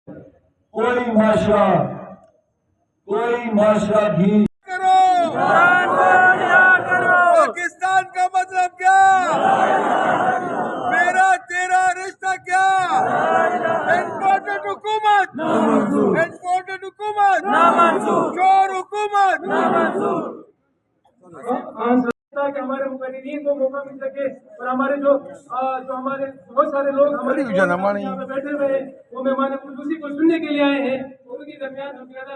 کوئی معاشرہ بھی پاکستان کا مطلب کیا؟ میرا تیرا رشتہ کیا؟ انپورٹڈ حکومت، انپورٹڈ حکومت، چور حکومت۔ کہ ہمارے مقررین کو موقع مل سکے اور ہمارے جو ہمارے بہت سارے لوگ ہمارے یہاں پہ بیٹھے ہوئے ہیں وہ مہمان خصوصی کو سننے کے لیے آئے ہیں، ان کے درمیان ہم زیادہ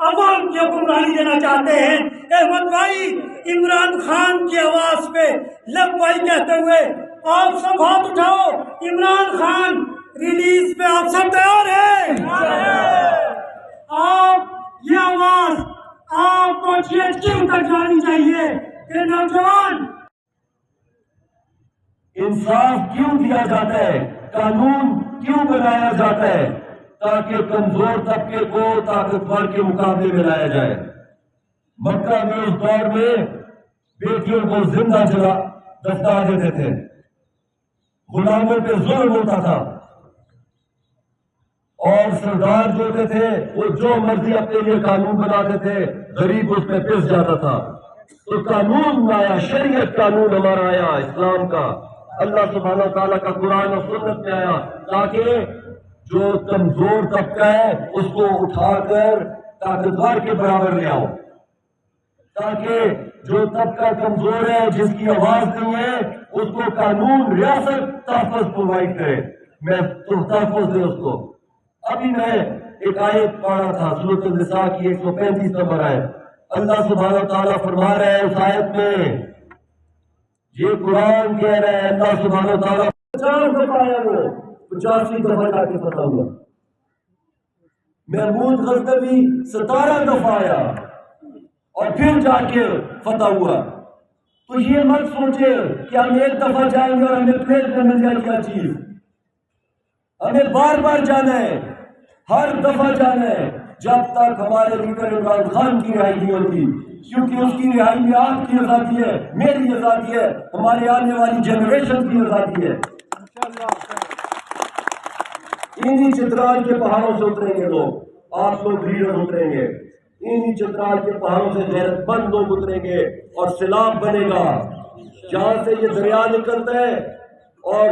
عوام کی حکمرانی دینا چاہتے ہیں۔ احمد بھائی عمران خان کی آواز پہ لبیک کہتے ہوئے آپ سب ہاتھ اٹھاؤ، عمران خان ریلیز پہ آپ سب تیار ہیں؟ آپ یہ آواز آپ کو GHQ تک جانی چاہیے کہ نوجوان انصاف کیوں دیا جاتا ہے، قانون کیوں بنایا جاتا ہے؟ تاکہ کمزور طبقے کو طاقتور کے مقابلے میں لایا جائے۔ مکہ میں اس دور میں بیٹیوں کو زندہ جلا دفنا دیتے تھے، غلاموں پہ ظلم ہوتا تھا، اور سردار جو ہوتے تھے وہ جو مرضی اپنے لیے قانون بناتے تھے، غریب اس پہ پس جاتا تھا۔ تو قانون آیا، شریعت قانون ہمارا آیا اسلام کا، اللہ سبحانہ تعالیٰ کا قرآن اور سنت میں آیا، تاکہ جو کمزور طبقہ ہے اس کو اٹھا کر طاقتور کے برابر لے آؤ، تاکہ جو طبقہ کمزور ہے، جس کی آواز نہیں ہے، اس کو قانون ریاست تحفظ پرووائڈ کرے، میں تحفظ دے اس کو۔ ابھی میں ایک آیت پڑھا تھا سورۃ النساء کی 135 نمبر آیت، اللہ سبحانہ تعالیٰ فرما رہے ہیں اس آیت میں، یہ قرآن کہہ رہے ہیں، اللہ سبحانہ تعالیٰ 50 دفعہ آیا وہ 85 دفعہ جا کے فتح ہوا، محمود غزنوی 17 دفعہ آیا اور پھر جا کے فتح ہوا۔ تو یہ مت سوچے کہ ہم ایک دفعہ جائیں گے اور ہمیں پھر مل جائے کیا چیز، ہمیں بار بار جانا ہے، ہر دفعہ جانا ہے، جب تک ہمارے لیڈر عمران خان کی رہائی نہیں ہوتی، کیونکہ اس کی رہائی میں آپ کی آزادی ہے، میری آزادی ہے، ہمارے آنے والی جنریشن کی آزادی ہے۔ انہی چترال کے پہاڑوں سے اتریں گے لوگ، آپ لوگ لیڈر اتریں گے، انہی چترال کے پہاڑوں سے غیرت مند لوگ اتریں گے اور سیلاب بنے گا، جہاں سے یہ دریا نکلتا ہے اور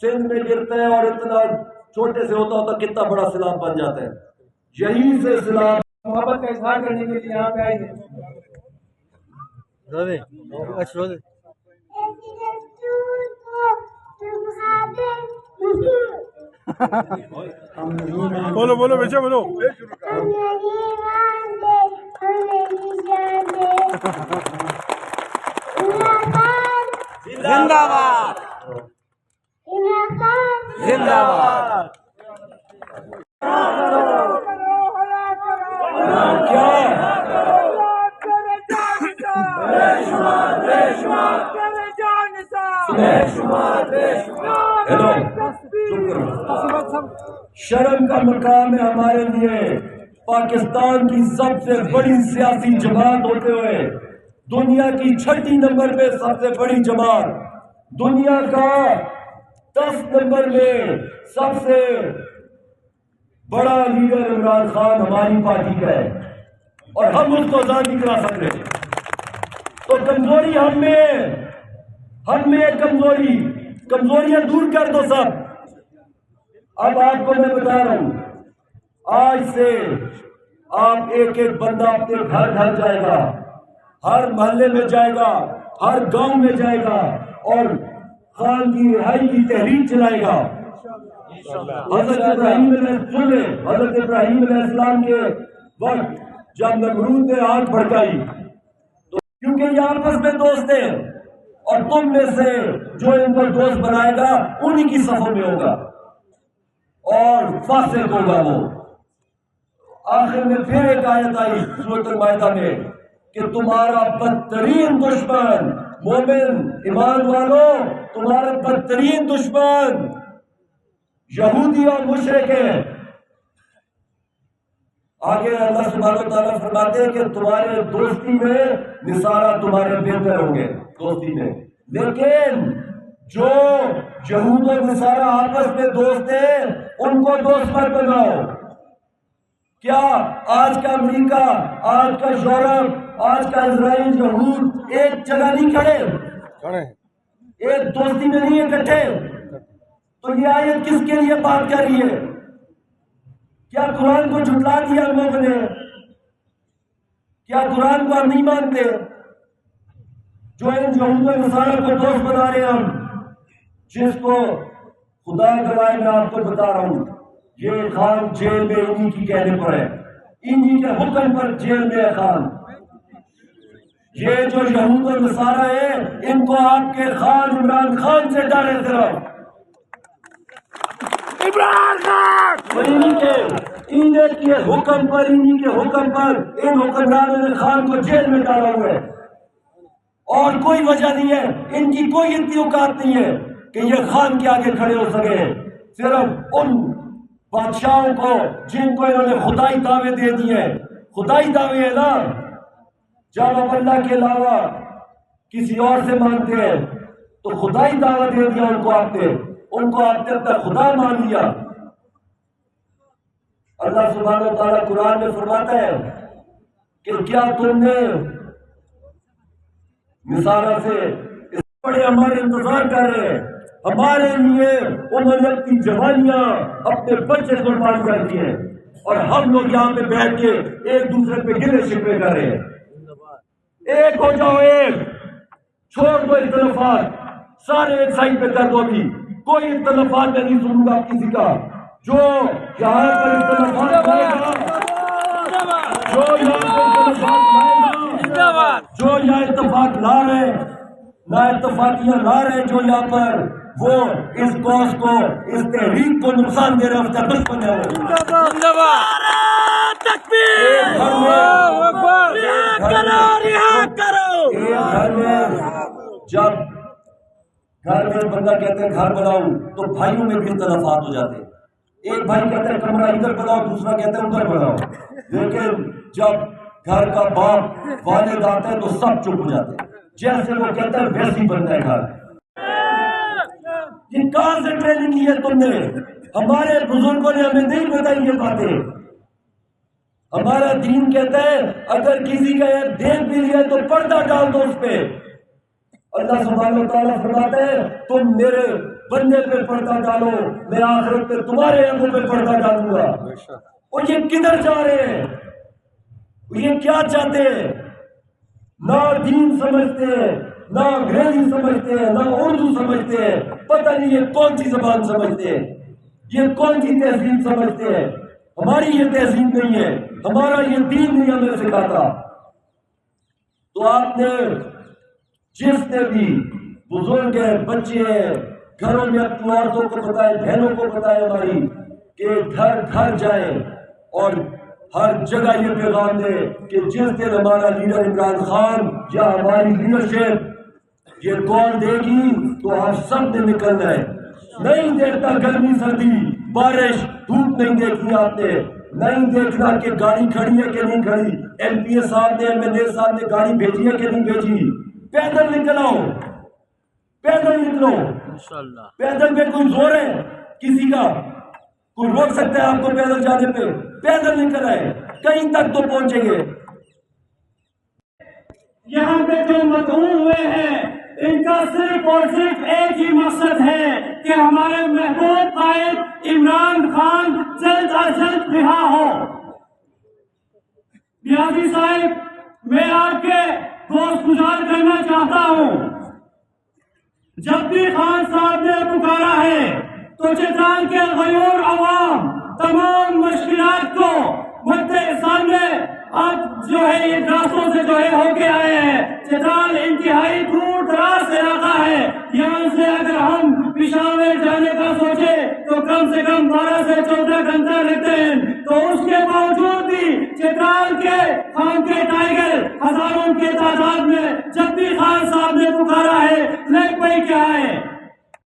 سندھ میں گرتا ہے اور اتنا چھوٹے سے ہوتا ہوتا کتنا بڑا سیلاب بن جاتا ہے، یہیں سے سیلاب محبت کا اظہار کرنے کے لیے یہاں پہ آئے ہیں۔ بولو بولو بیچا بولو۔ زندہ باد، زندہ باد۔ شرم کا مقام ہے ہمارے لیے، پاکستان کی سب سے بڑی سیاسی جماعت ہوتے ہوئے، دنیا کی 6 نمبر پہ سب سے بڑی جماعت، دنیا کا 10 نمبر میں سب سے بڑا لیڈر عمران خان ہماری پارٹی کا ہے، اور ہم اس کو آزاد نہیں کرا سکتے۔ تو کمزوری ہم میں کمزوریاں دور کر دو سب۔ اب آپ کو میں بتا رہا ہوں، آج سے آپ ایک ایک بندہ اپنے گھر گھر جائے گا، ہر محلے میں جائے گا، ہر گاؤں میں جائے گا اور خان کی رہائی کی تحریک چلائے گا۔ حضرت ابراہیم علیہ السلام کے وقت جب نمرود نے آگ بھڑکائی، تو کیونکہ یہ آپس میں دوست ہیں اور تم میں سے جو ان کو دوست بنائے گا انہی کی صفوں میں ہوگا اور فاسق ہوگا وہ۔ آخر میں پھر ایک آیت آئی سورۃ المائدہ میں کہ تمہارا بدترین دشمن، مومن ایمان والوں، تمہارا بدترین دشمن یہودی اور مشرک ہے۔ آگے اللہ سبحانہ وتعالیٰ فرماتے ہیں کہ تمہارے دوستی میں نصارہ تمہارے بہتر ہوں گے دوستی میں، لیکن جو یہود و نصارہ آپس میں دوست ہیں ان کو دوست مت بناؤ. کیا آج کا امریکہ، آج کا یورپ، آج کا اسرائیل، یہود ایک جگہ نہیں کھڑے، ایک دوستی میں نہیں اکٹھے؟ تو یہ آیت کس کے لیے بات کر رہی ہے؟ کیا قرآن کو جھٹلا دیا ہم لوگوں نے؟ کیا قرآن کو ہم نہیں مانتے؟ جو ان یہود و نصارہ کو دوست بنا رہے ہیں ہم، جس کو خدا گواہ میں آپ کو بتا رہا ہوں، یہ خان جیل میں انہی کی کہنے پر ہے، انہی کے حکم پر جیل میں ہے خان. یہ جو یہود و نصارہ ہیں ان کو آپ کے خان عمران خان سے ڈر ہے. صرف عمران خان انہیں کے حکم پر، انہی کے حکم پر ان حکمرانوں نے خان کو جیل میں ڈالا ہوا ہے، اور کوئی وجہ نہیں ہے، ان کی کوئی اتنی اوقات نہیں ہے کہ یہ خان کے آگے کھڑے ہو سکے. صرف ان بادشاہوں کو جن کو انہوں نے خدائی دعوے دے دیے، خدائی دعوے ہے نا، جب آپ اللہ کے علاوہ کسی اور سے مانتے ہیں تو خدائی دعوت دے دیا ان کو آپ نے اپنا خدا مان لیا. اللہ سبحانہ و تعالیٰ قرآن میں فرماتا ہے کہ کیا تم نے نصارہ سے بڑے ہمارے انتظار کر رہے ہیں، ہمارے لیے انہوں نے اپنی جوانیاں، اپنے بچے قربان کر دیے، اور ہم لوگ یہاں پہ بیٹھ کے ایک دوسرے پہ گلے شکوے کر رہے ہیں. ایک ہو جاؤ، ایک چھوڑ دو اختلافات، سارے ایک سائڈ پہ کر دو. ابھی کوئی اختلافات میں نہیں سنوں گا کسی کا. جو یہاں پر اختلافات لائے گا، جو یہاں اتفاق لا رہے، نا اتفاقیاں لا رہے جو یہاں پر، وہ اس کوس کو، اس تحریک کو نقصان دے رہے ہیں. دشمن ہے جب گھر میں بندہ کہتے ہیں گھر بناؤ تو بھائیوں میں بھی اختلافات ہو جاتے ہیں. ایک بھائی کہتا ہے کمرہ ادھر بناؤ، دوسرا کہتا ہے ادھر بناؤ. لیکن جب گھر کا باپ والد آتا ہے تو سب چپ ہو جاتے ہیں، جیسے وہ کہتا ہے ویسے ہی بنتا ہے گھر. یہ کہاں سے ٹریننگ لی ہے تم نے؟ ہمارے بزرگوں نے ہمیں نہیں بتائی یہ باتیں. ہمارا دین کہتا ہے اگر کسی کا دیکھ بھی لیا تو پردہ ڈال دو اس پہ. اللہ سبحانہ و تعالیٰ فرماتا ہے تم میرے بندے پہ پردہ ڈالو، میں آخرت پہ تمہارے آنکھوں پہ پردہ ڈالوں گا. اور یہ کدھر جا رہے ہیں؟ یہ کیا چاہتے ہیں؟ نہ دین سمجھتے ہیں، نہ انگریزی سمجھتے ہیں، نہ اردو سمجھتے ہیں. پتہ نہیں یہ کون سی زبان سمجھتے ہیں، یہ کون سی تہذیب سمجھتے ہیں. ہماری یہ تہذیب نہیں ہے، ہمارا یہ دین نہیں ہمیں سکھاتا. تو آپ نے جس نے بھی بزرگ ہیں، بچے ہیں، گھروں میں اپنی عورتوں کو بتائے، بہنوں کو بتائے ہماری، کہ گھر گھر جائیں اور ہر جگہ یہ پیغام دے کہ جس دن ہمارا لیڈر عمران خان یا ہماری لیڈرشپ یہ کال دے گی تو آپ سب نے نکلنا ہے. نہیں دیکھتا گرمی سردی بارش دھوپ نہیں دیکھنی آپ نے، نہیں دیکھنا کہ گاڑی کھڑی ہے کہ نہیں کھڑی، ایم پی اے صاحب نے، ایم ایل اے صاحب نے گاڑی بھیجی ہے کہ نہیں بھیجی. پیدل نکلو، پیدل نکلو. پیدل پہ کوئی زور ہے کسی کا؟ کوئی روک سکتا ہے آپ کو پیدل جانے پہ؟ پیدل نکل آئے، کہیں تک تو پہنچیں گے. یہاں پہ جو مدعو ہوئے ہیں ان کا صرف اور صرف ایک ہی مقصد ہے کہ ہمارے محبوب قائد عمران خان جلد از جلد رہا ہو. ریاضی صاحب، میں آپ کے دوست گزار کرنا چاہتا ہوں، جب بھی خان صاحب نے پکارا ہے تو چترال کے غیور عوام تمام مشکلات کو مد سامنے اب جو ہے یہ راستوں سے جو ہے ہو کے آئے ہیں. چترال انتہائی دور دراز علاقہ ہے، یہاں سے اگر ہم پشاور جانے کا سوچے تو کم سے کم 12 سے 14 گھنٹہ لگتے ہیں. تو اس کے باوجود بھی چترال کے خان کے ٹائیگر ہزاروں کے تعداد میں جب بھی خان صاحب نے پکارا ہے لگ پڑے کیا ہے.